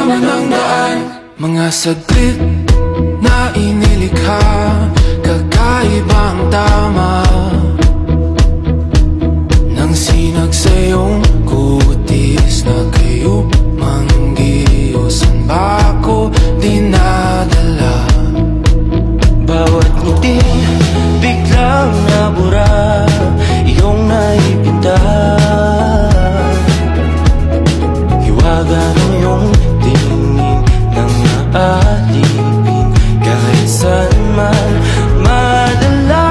naman ang daan. Mga saglit na inilikha, kakaibang tama nang sinag sa iyong kutis na kayo manggiyo. San ba ako dinadala? Bawat ngiti biglang nabura, iyong naipinta. Hiwaga ng iyong tingin nang naaalipin, kahit saan man madala.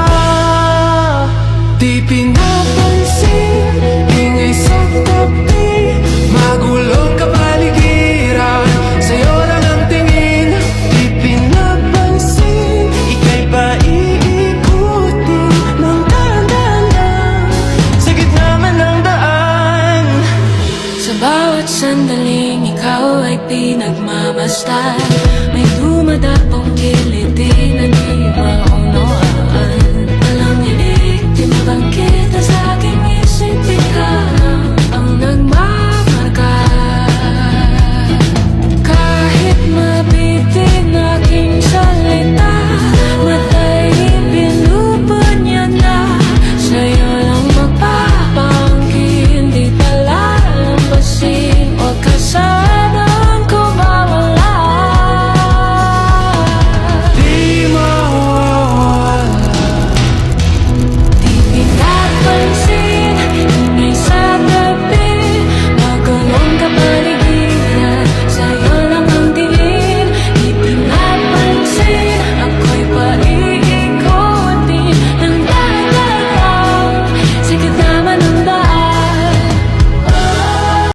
Di pinapansin, ingay sa tabi, magulong kapaligiran, sa'yo lang ang tingin. Di pinapansin, ika'y paiikutin ng dahan-dahan lang, sa gitna man ng daan. Sa bawat sandaling ikaw ay pinagmamasdan, may dumadapong kilig